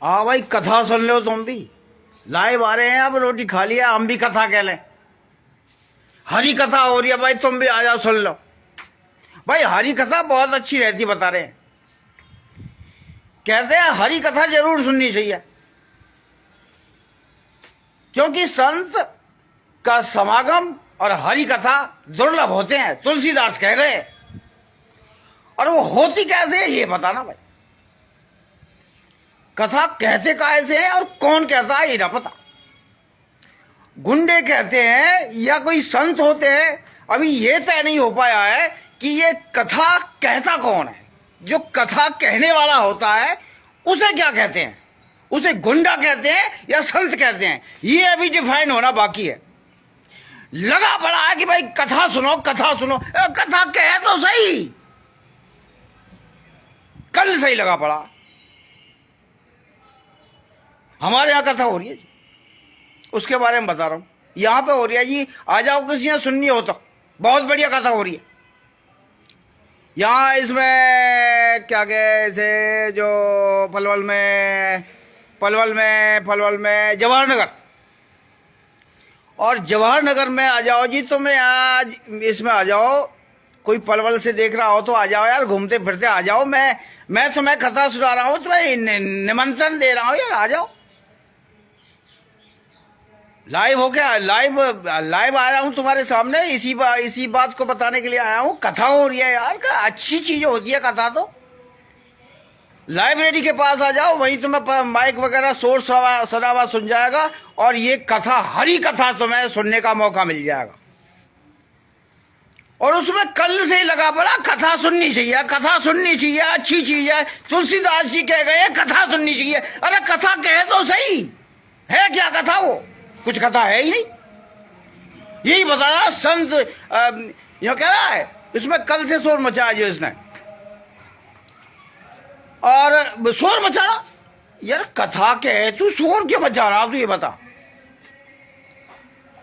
हाँ भाई, कथा सुन लो तुम भी। लाइव आ रहे हैं, अब रोटी खा लिया, हम भी कथा कह लें। हरी कथा हो रही है भाई, तुम भी आ जाओ सुन लो। भाई हरी कथा बहुत अच्छी रहती, बता रहे हैं। कहते हैं हरी कथा जरूर सुननी चाहिए, क्योंकि संत का समागम और हरी कथा दुर्लभ होते हैं, तुलसीदास कह गए। और वो होती कैसे है ये बताना भाई। कथा कहते कैसे हैं और कौन कहता है ये ना पता। गुंडे कहते हैं या कोई संत होते हैं, अभी ये तय नहीं हो पाया है कि ये कथा कहता कौन है। जो कथा कहने वाला होता है उसे क्या कहते हैं, उसे गुंडा कहते हैं या संत कहते हैं, ये अभी डिफाइन होना बाकी है। लगा पड़ा है कि भाई कथा सुनो कथा सुनो, कथा कहे तो सही। कल सही लगा पड़ा। हमारे यहाँ कथा हो रही है जी, उसके बारे में बता रहा हूं। यहां पे हो रही है जी, आ जाओ, किसी ने सुननी हो तो। बहुत बढ़िया कथा हो रही है यहाँ। इसमें क्या कैसे जो पलवल में जवाहर नगर, और जवाहर नगर में आ जाओ जी। तुम्हें आज इसमें आ जाओ, कोई पलवल से देख रहा हो तो आ जाओ यार, घूमते फिरते आ जाओ। मैं तुम्हें कथा सुना रहा हूं, तुम्हें निमंत्रण दे रहा हूं यार, आ जाओ। लाइव हो गया, लाइव आया हूं तुम्हारे सामने, इसी बात को बताने के लिए आया हूं। कथा हो रही है यार, अच्छी चीज होती है कथा तो। लाइब्रेरी के पास आ जाओ, वहीं तुम्हें माइक वगैरह शोर शराबा सुन जाएगा, और ये कथा हरी कथा तुम्हें सुनने का मौका मिल जाएगा। और उसमें कल से ही लगा पड़ा, कथा सुननी चाहिए, कथा सुननी चाहिए, अच्छी चीज है। तुलसीदास जी कह गए कथा सुननी चाहिए। अरे कथा कहे तो सही, है क्या कथा? वो कुछ कथा है ही नहीं। यही बताया संत यो कह रहा है, इसमें कल से शोर मचाया जो इसने, और शोर मचा रहा यार। कथा कहे तू शोर क्यों मचा रहा, तू ये बता।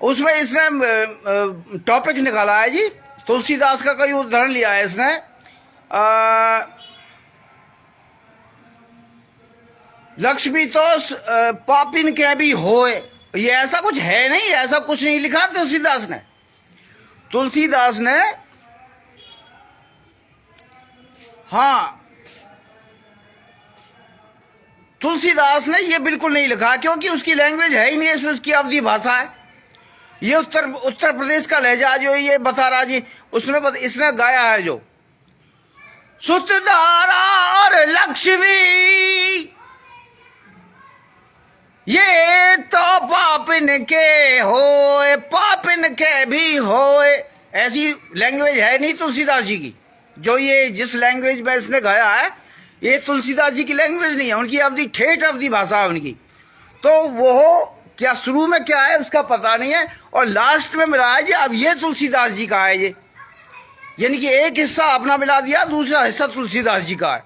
उसमें इसने टॉपिक निकाला है जी, तुलसीदास का कोई उदाहरण लिया है इसने। लक्ष्मी तो पापिन के भी होए, ये ऐसा कुछ है नहीं, ऐसा कुछ नहीं लिखा तुलसीदास ने। हाँ, तुलसीदास ने ये बिल्कुल नहीं लिखा, क्योंकि उसकी लैंग्वेज है ही नहीं, इसमें उसकी अवधी भाषा है। ये उत्तर प्रदेश का लहजा जो ये बता रहा जी, उसमें इसने गाया है जो सुतधारा और लक्ष्मी ये तो पापिन के होए, पापिन के भी होए। ऐसी लैंग्वेज है नहीं तुलसीदास जी की। जो ये जिस लैंग्वेज में इसने गाया है, ये तुलसीदास जी की लैंग्वेज नहीं है, उनकी अवधि ठेठ अवधि भाषा है उनकी। तो वो क्या शुरू में क्या है उसका पता नहीं है, और लास्ट में मिला है जी अब ये तुलसीदास जी का है ये, यानी कि एक हिस्सा अपना मिला दिया, दूसरा हिस्सा तुलसीदास जी का है।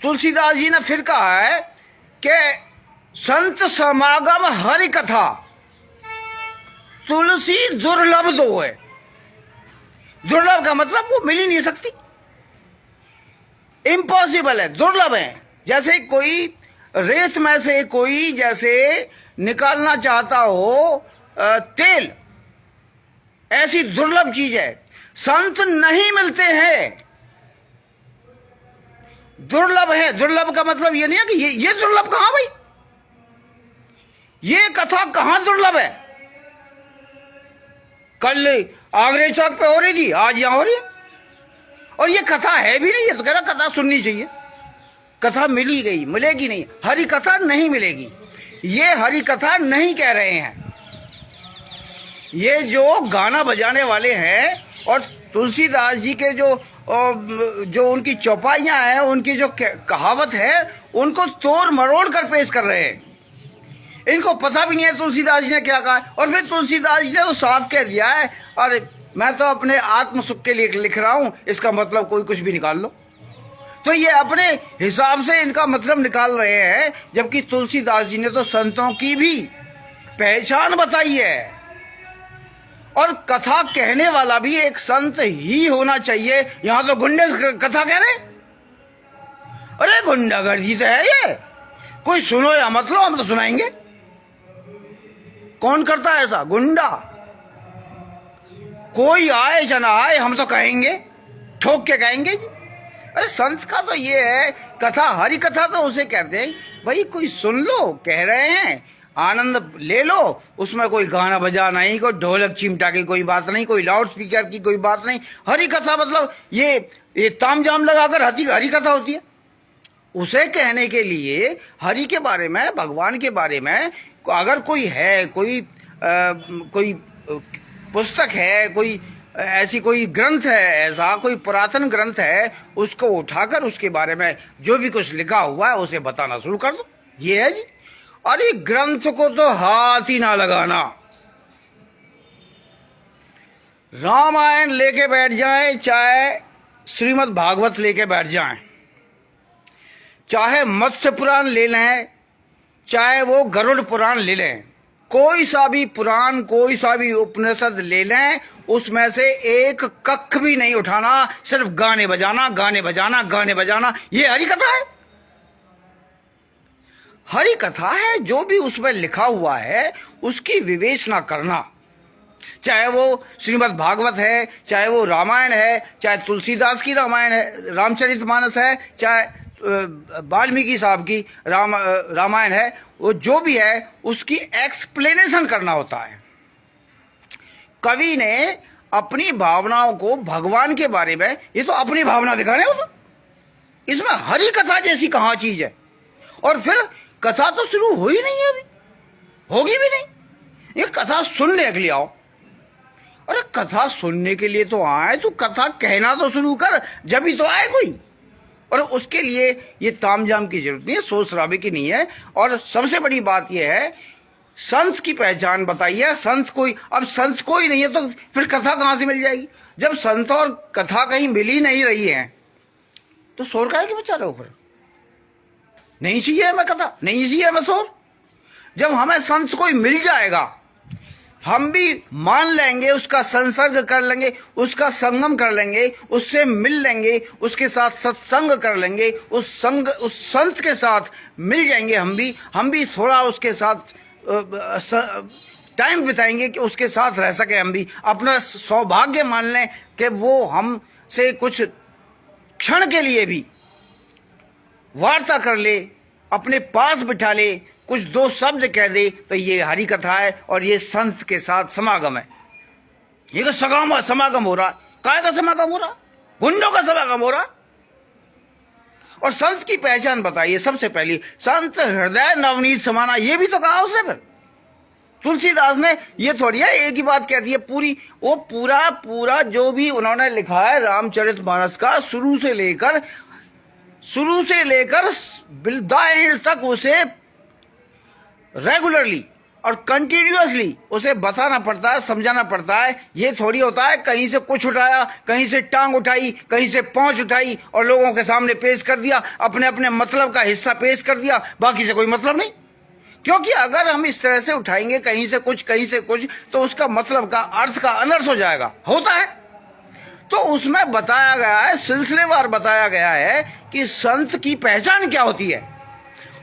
तुलसीदास जी ने फिर कहा है कि संत समागम हरि कथा तुलसी दुर्लभ दो है। दुर्लभ का मतलब वो मिल ही नहीं सकती, इम्पॉसिबल है, दुर्लभ है। जैसे कोई रेत में से कोई जैसे निकालना चाहता हो तेल, ऐसी दुर्लभ चीज है। संत नहीं मिलते हैं, दुर्लभ है। दुर्लभ का मतलब ये नहीं है कि ये दुर्लभ कहां भाई, ये कथा कहां दुर्लभ है। कल आगरे चौक पे हो रही थी, आज यहां हो रही है, और ये कथा है भी नहीं। ये तो कह रहा कथा सुननी चाहिए, कथा मिली गई, मिलेगी नहीं, हरी कथा नहीं मिलेगी। ये हरी कथा नहीं कह रहे हैं, ये जो गाना बजाने वाले हैं, और तुलसीदास जी के जो उनकी चौपाइयां हैं, उनकी जो कहावत है, उनको तोड़ मरोड़ कर पेश कर रहे हैं। इनको पता भी नहीं है तुलसीदास जी ने क्या कहा। और फिर तुलसीदास जी ने तो साफ कह दिया है, अरे मैं तो अपने आत्म सुख के लिए लिख रहा हूं, इसका मतलब कोई कुछ भी निकाल लो। तो ये अपने हिसाब से इनका मतलब निकाल रहे हैं, जबकि तुलसीदास जी ने तो संतों की भी पहचान बताई है। और कथा कहने वाला भी एक संत ही होना चाहिए। यहां तो गुंडे कथा कह रहे, अरे गुंडागर्दी तो है ये। कोई सुनो या मत लो, हम तो सुनाएंगे। कौन करता है ऐसा? गुंडा। कोई आए या ना आए, हम तो कहेंगे, ठोक के कहेंगे जी। अरे संत का तो ये है, कथा, हरी कथा तो उसे कहते हैं भाई कोई सुन लो, कह रहे हैं, आनंद ले लो, उसमें कोई गाना बजा नहीं, कोई ढोलक चिमटा की कोई बात नहीं, कोई लाउड स्पीकर की कोई बात नहीं। हरी कथा मतलब ये तामझाम लगाकर हरी कथा होती है। उसे कहने के लिए हरि के बारे में, भगवान के बारे में अगर कोई है, कोई पुस्तक है, कोई ऐसी कोई ग्रंथ है, ऐसा कोई पुरातन ग्रंथ है, उसको उठाकर उसके बारे में जो भी कुछ लिखा हुआ है उसे बताना शुरू कर दो। ये है जी। अरे ग्रंथ को तो हाथ ही ना लगाना। रामायण लेके बैठ जाए, चाहे श्रीमद् भागवत लेके बैठ जाएं, चाहे मत्स्य पुराण ले लें, चाहे वो गरुड़ पुराण ले लें, कोई सा भी पुराण, कोई सा भी उपनिषद ले लें, उसमें से एक कख भी नहीं उठाना, सिर्फ गाने बजाना, गाने बजाना, गाने बजाना। ये हरि कथा है। हरि कथा है। जो भी उसमें लिखा हुआ है उसकी विवेचना करना, चाहे वो श्रीमद् भागवत है, चाहे वो रामायण है, चाहे तुलसीदास की रामायण है, रामचरितमानस है, चाहे वाल्मीकि साहब की रामायण है, वो जो भी है उसकी एक्सप्लेनेशन करना होता है। कवि ने अपनी भावनाओं को भगवान के बारे में, ये तो अपनी भावना दिखा रहे हो, तो इसमें हरि कथा जैसी कहाँ चीज है? और फिर कथा तो शुरू हो ही नहीं है, अभी होगी भी नहीं। ये कथा सुनने के लिए आओ। अरे कथा सुनने के लिए तो आए, तो कथा कहना तो शुरू कर, जब ही तो आए कोई। और उसके लिए ये तामझाम की जरूरत नहीं है, शोर शराबे की नहीं है। और सबसे बड़ी बात यह है, संत की पहचान बताइए। संत कोई, अब संत कोई नहीं है तो फिर कथा कहां से मिल जाएगी? जब संत और कथा कहीं मिल ही नहीं रही है तो शोर काहे के मचा रहे हो? फिर नहीं चाहिए हमें कथा, नहीं चाहिए हमें शोर। जब हमें संत कोई मिल जाएगा, हम भी मान लेंगे, उसका संसर्ग कर लेंगे, उसका संगम कर लेंगे, उससे मिल लेंगे, उसके साथ सत्संग कर लेंगे, उस संत के साथ मिल जाएंगे। हम भी थोड़ा उसके साथ टाइम बिताएंगे कि उसके साथ रह सके। हम भी अपना सौभाग्य मान लें कि वो हमसे कुछ क्षण के लिए भी वार्ता कर ले, अपने पास बिठा ले, कुछ दो शब्द कह दे, तो ये हरि कथा है और ये संत के साथ समागम है। ये तो समागम हो रहा, काय का समागम हो रहा? गुंडों का समागम हो रहा। और संत की पहचान बताइए। सबसे पहली, संत हृदय नवनीत समाना, ये भी तो कहा उसने। फिर तुलसीदास ने ये थोड़ी है एक ही बात कहती है, वो पूरा जो भी उन्होंने लिखा है रामचरितमानस का, शुरू से लेकर बिल्दाएं तक उसे रेगुलरली और कंटिन्यूअसली उसे बताना पड़ता है, समझाना पड़ता है। ये थोड़ी होता है कहीं से कुछ उठाया, कहीं से टांग उठाई, कहीं से पहुंच उठाई और लोगों के सामने पेश कर दिया, अपने अपने मतलब का हिस्सा पेश कर दिया, बाकी से कोई मतलब नहीं। क्योंकि अगर हम इस तरह से उठाएंगे कहीं से कुछ तो उसका मतलब का अर्थ का अनर्थ हो जाएगा, होता है। तो उसमें बताया गया है, सिलसिलेवार बताया गया है कि संत की पहचान क्या होती है।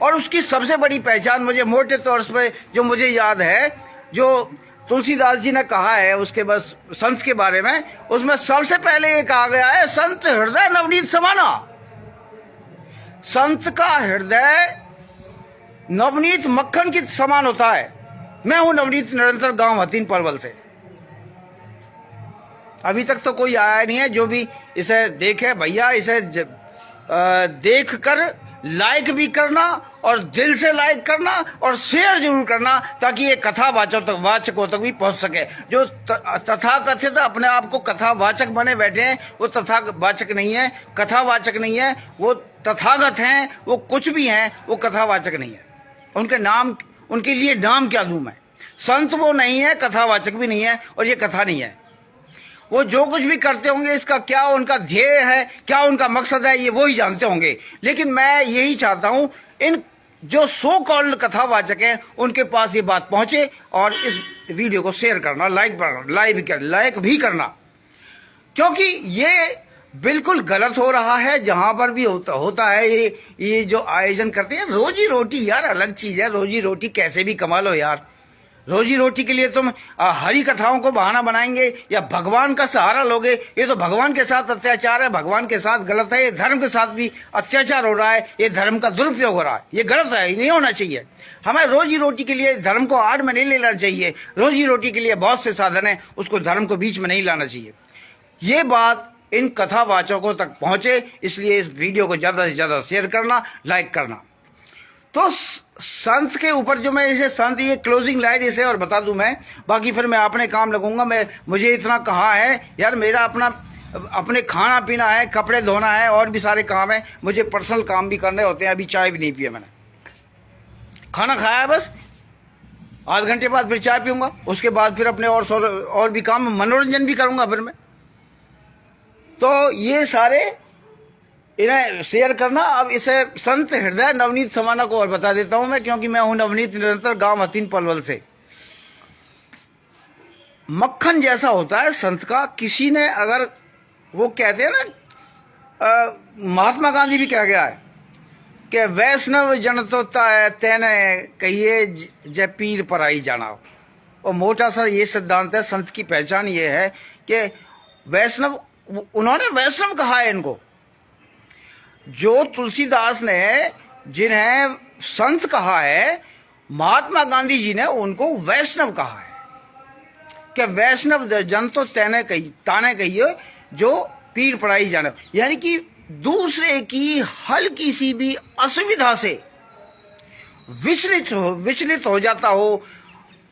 और उसकी सबसे बड़ी पहचान मुझे मोटे तौर पे जो मुझे याद है, जो तुलसीदास जी ने कहा है उसके बस संत के बारे में, उसमें सबसे पहले ये कहा गया है, संत हृदय नवनीत समाना। संत का हृदय नवनीत मक्खन की समान होता है। मैं हूं नवनीत निरंतर, गांव हतीन परवल से। अभी तक तो कोई आया नहीं है जो भी इसे देखे। भैया इसे देख कर लाइक भी करना और दिल से लाइक करना और शेयर जरूर करना, ताकि ये कथावाचकों तक भी पहुंच सके। जो तथाकथित अपने आप को कथावाचक बने बैठे हैं, वो तथावाचक नहीं है, कथावाचक नहीं है, वो तथागत हैं, वो कुछ भी हैं, वो कथावाचक नहीं है। उनके लिए नाम क्या दूं मैं? संत वो नहीं है, कथावाचक भी नहीं है, और ये कथा नहीं है। वो जो कुछ भी करते होंगे, इसका क्या उनका ध्येय है, क्या उनका मकसद है, ये वो ही जानते होंगे। लेकिन मैं यही चाहता हूं, इन जो सो कॉल्ड कथावाचक हैं उनके पास ये बात पहुंचे, और इस वीडियो को शेयर करना, लाइक भी करना, क्योंकि ये बिल्कुल गलत हो रहा है। जहां पर भी होता है ये जो आयोजन करते हैं, रोजी रोटी यार अलग चीज है। रोजी रोटी कैसे भी कमा लो यार। रोजी रोटी के लिए तुम हरी कथाओं को बहाना बनाएंगे या भगवान का सहारा लोगे। ये तो भगवान के साथ अत्याचार है, भगवान के साथ गलत है। ये धर्म के साथ भी अत्याचार हो रहा है, ये धर्म का दुरुपयोग हो रहा है, ये गलत है, ये नहीं होना चाहिए। हमें रोजी रोटी के लिए धर्म को आड़ में नहीं लेना चाहिए। रोजी रोटी के लिए बहुत से साधन है, उसको धर्म को बीच में नहीं लाना चाहिए। ये बात इन कथावाचकों तक पहुंचे, इसलिए इस वीडियो को ज्यादा से ज्यादा शेयर करना, लाइक करना। तो संत के ऊपर जो मैं इसे संत, ये क्लोजिंग लाइन इसे और बता दूं मैं, बाकी फिर मैं अपने काम लगूंगा। मुझे इतना कहा है यार, मेरा अपने खाना पीना है, कपड़े धोना है, और भी सारे काम है। मुझे पर्सनल काम भी करने होते हैं। अभी चाय भी नहीं पिया मैंने, खाना खाया है बस। आध घंटे बाद फिर चाय पीऊंगा, उसके बाद फिर अपने और भी काम, मनोरंजन भी करूंगा फिर मैं। तो ये सारे इन्हें शेयर करना। अब इसे संत हृदय नवनीत समाना को और बता देता हूं मैं, क्योंकि मैं हूं नवनीत निरंतर, गांव हतीन पलवल से। मक्खन जैसा होता है संत का। किसी ने अगर, वो कहते हैं ना, महात्मा गांधी भी कह गया है कि वैष्णव जन तोता है तेने कहिए जय पीर पर आई जाना। और मोटा सा ये सिद्धांत है, संत की पहचान ये है कि वैष्णव, उन्होंने वैष्णव कहा है इनको। जो तुलसीदास ने जिन्हें संत कहा है, महात्मा गांधी जी ने उनको वैष्णव कहा है कि वैष्णव जन तो ताने कहिए जो पीर पड़ाई जाने। यानी कि दूसरे की हल्की सी भी असुविधा से विचलित हो जाता हो,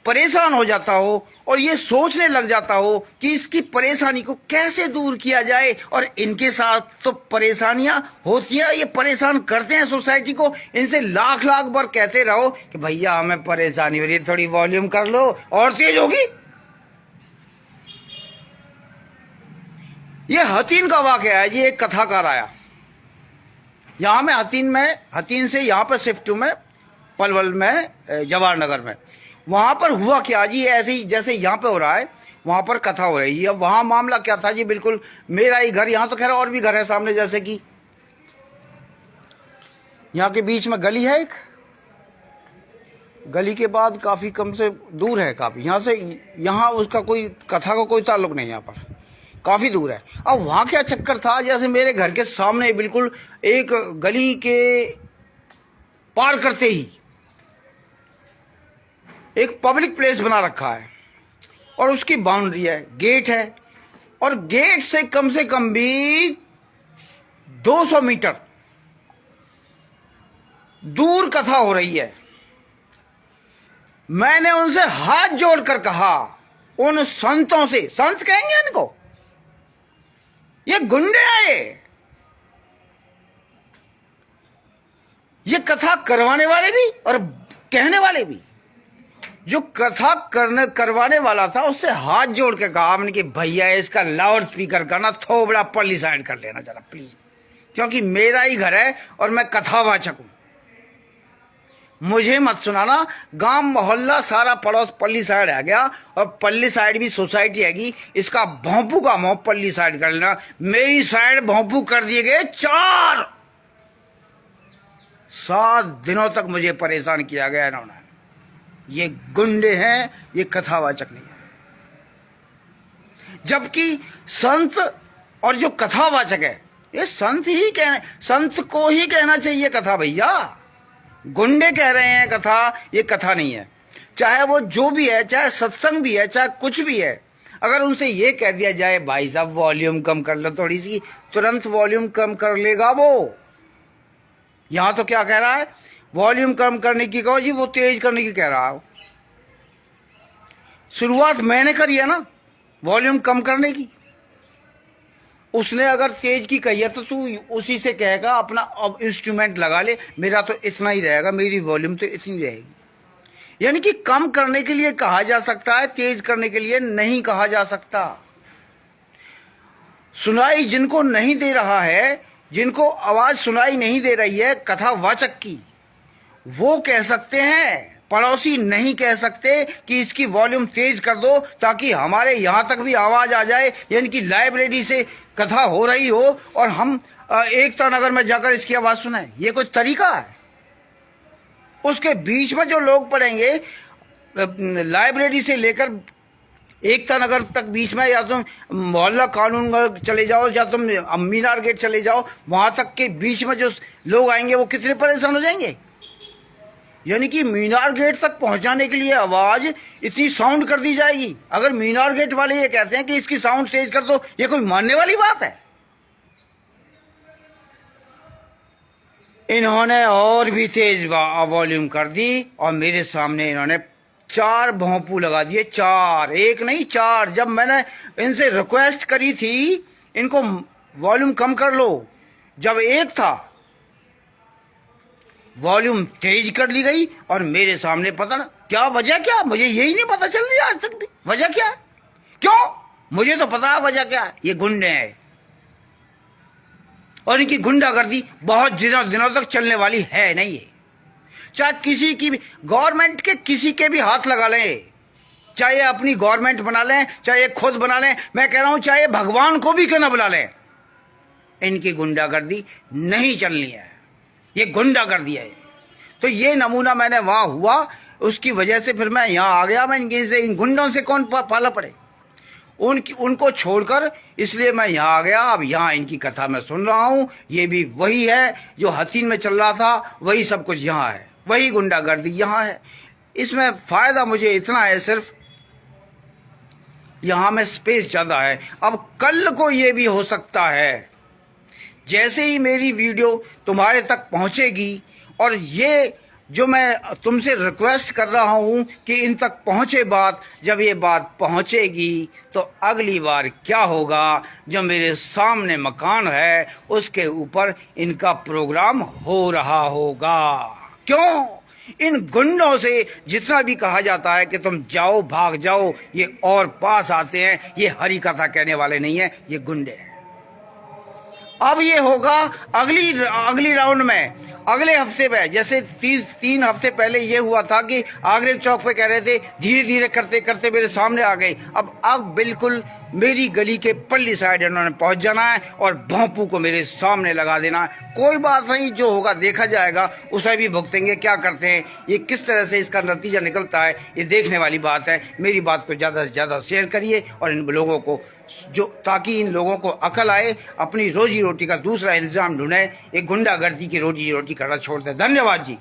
परेशान हो जाता हो, और ये सोचने लग जाता हो कि इसकी परेशानी को कैसे दूर किया जाए। और इनके साथ तो परेशानियां होती हैं, ये परेशान करते हैं सोसाइटी को। इनसे लाख लाख बार कहते रहो कि भैया हमें परेशानी हो रही है, थोड़ी वॉल्यूम कर लो और तेज होगी। ये हतीन का वाकया है। ये एक कथाकार आया यहां में, हतीन से यहां पर शिफ्ट हूं मैं, पलवल में, जवाहर नगर में। वहां पर हुआ क्या जी, ऐसे ही जैसे यहाँ पे हो रहा है, वहां पर कथा हो रही है। वहां मामला क्या था जी, बिल्कुल मेरा ही घर, यहाँ तो खैर और भी घर है सामने, जैसे कि यहाँ के बीच में गली है एक, गली के बाद काफी कम से दूर है, काफी यहाँ से यहाँ उसका कोई कथा का कोई ताल्लुक नहीं, यहाँ पर काफी दूर है। अब वहां क्या चक्कर था, जैसे मेरे घर के सामने बिल्कुल एक गली के पार करते ही एक पब्लिक प्लेस बना रखा है, और उसकी बाउंड्री है, गेट है, और गेट से कम भी 200 मीटर दूर कथा हो रही है। मैंने उनसे हाथ जोड़कर कहा, उन संतों से, संत कहेंगे इनको, ये गुंडे हैं, ये कथा करवाने वाले भी और कहने वाले भी। जो कथा करवाने वाला था उससे हाथ जोड़ के कहा हमने कि भैया इसका लाउड स्पीकर का ना थोड़ा पल्ली साइड कर लेना जरा प्लीज, क्योंकि मेरा ही घर है और मैं कथावाचक हूं, मुझे मत सुनाना। गांव मोहल्ला सारा पड़ोस पल्ली साइड आ गया, और पल्ली साइड भी सोसाइटी हैगी, इसका भोंपू का मुंह पल्ली साइड कर लेना। मेरी साइड भोंपू कर दिए गए 7 दिनों तक मुझे परेशान किया गया इन्होंने। ये गुंडे हैं, ये कथावाचक नहीं है। जबकि संत और जो कथावाचक है, ये संत को ही कहना चाहिए कथा। भैया गुंडे कह रहे हैं कथा, ये कथा नहीं है। चाहे वो जो भी है, चाहे सत्संग भी है, चाहे कुछ भी है, अगर उनसे ये कह दिया जाए भाई साहब वॉल्यूम कम कर लो थोड़ी सी, तुरंत वॉल्यूम कम कर लेगा वो। यहां तो क्या कह रहा है, वॉल्यूम कम करने की कहो जी, वो तेज करने की कह रहा हो। शुरुआत मैंने करी है ना वॉल्यूम कम करने की, उसने अगर तेज की कही है तो तू उसी से कहेगा अपना अब इंस्ट्रूमेंट लगा ले, मेरा तो इतना ही रहेगा, मेरी वॉल्यूम तो इतनी रहेगी। यानी कि कम करने के लिए कहा जा सकता है, तेज करने के लिए नहीं कहा जा सकता। सुनाई जिनको नहीं दे रहा है, जिनको आवाज सुनाई नहीं दे रही है कथावाचक की, वो कह सकते हैं पड़ोसी नहीं कह सकते कि इसकी वॉल्यूम तेज कर दो ताकि हमारे यहाँ तक भी आवाज आ जाए, यानी कि लाइब्रेरी से कथा हो रही हो और हम एकता नगर में जाकर इसकी आवाज सुनाए। ये कोई तरीका है? उसके बीच में जो लोग पढ़ेंगे, लाइब्रेरी से लेकर एकता नगर तक बीच में, या तुम मोहल्ला कानून चले जाओ या तुम मीनार गेट चले जाओ, वहां तक के बीच में जो लोग आएंगे वो कितने परेशान हो जाएंगे। यानी कि मीनार गेट तक पहुंचाने के लिए आवाज इतनी साउंड कर दी जाएगी। अगर मीनार गेट वाले ये कहते हैं कि इसकी साउंड तेज कर दो, ये कोई मानने वाली बात है? इन्होंने और भी तेज वॉल्यूम कर दी और मेरे सामने इन्होंने 4 भोंपू लगा दिए। 4, एक नहीं 4। जब मैंने इनसे रिक्वेस्ट करी थी इनको वॉल्यूम कम कर लो, जब एक था वॉल्यूम तेज कर ली गई और मेरे सामने पता ना क्या वजह, क्या मुझे यही नहीं पता चल रही आज तक भी वजह क्या है। क्यों? मुझे तो पता है वजह क्या है। ये गुंडे हैं और इनकी गुंडागर्दी बहुत दिनों तक चलने वाली है नहीं है। चाहे किसी की भी गवर्नमेंट के किसी के भी हाथ लगा लें, चाहे अपनी गवर्नमेंट बना लें, चाहे खुद बना लें, मैं कह रहा हूं चाहे भगवान को भी क्यों ना बुला लें, इनकी गुंडागर्दी नहीं चलनी है। ये गुंडागर्दी है। तो ये नमूना मैंने वहां हुआ, उसकी वजह से फिर मैं यहाँ आ गया। मैं इन गुंडों से कौन पाला पड़े, उनको छोड़कर, इसलिए मैं यहाँ आ गया। अब यहाँ इनकी कथा मैं सुन रहा हूँ। ये भी वही है जो हथीन में चल रहा था, वही सब कुछ यहाँ है, वही गुंडागर्दी यहाँ है। इसमें फायदा मुझे इतना है, सिर्फ यहाँ में स्पेस ज्यादा है। अब कल को ये भी हो सकता है, जैसे ही मेरी वीडियो तुम्हारे तक पहुंचेगी और ये जो मैं तुमसे रिक्वेस्ट कर रहा हूं कि इन तक पहुंचे बात, जब ये बात पहुंचेगी तो अगली बार क्या होगा, जो मेरे सामने मकान है उसके ऊपर इनका प्रोग्राम हो रहा होगा। क्यों? इन गुंडों से जितना भी कहा जाता है कि तुम जाओ, भाग जाओ, ये और पास आते हैं। ये हरी कथा कहने वाले नहीं है, ये गुंडे हैं। अब ये होगा अगली राउंड में, अगले हफ्ते में। जैसे 3 हफ्ते पहले ये हुआ था कि आगरे चौक पे कह रहे थे, धीरे धीरे करते करते मेरे सामने आ गए। अब बिल्कुल मेरी गली के पल्ली साइड इन्होंने पहुंच जाना है और भोंपू को मेरे सामने लगा देना है। कोई बात नहीं, जो होगा देखा जाएगा, उसे भी भुगतेंगे। क्या करते हैं ये, किस तरह से इसका नतीजा निकलता है, ये देखने वाली बात है। मेरी बात को ज्यादा से ज्यादा शेयर करिए और इन लोगों को ताकि इन लोगों को अकल आए, अपनी रोजी रोटी का दूसरा इंतजाम ढूंढे, एक गुंडागर्दी की रोजी रोटी करना छोड़ दे। धन्यवाद जी।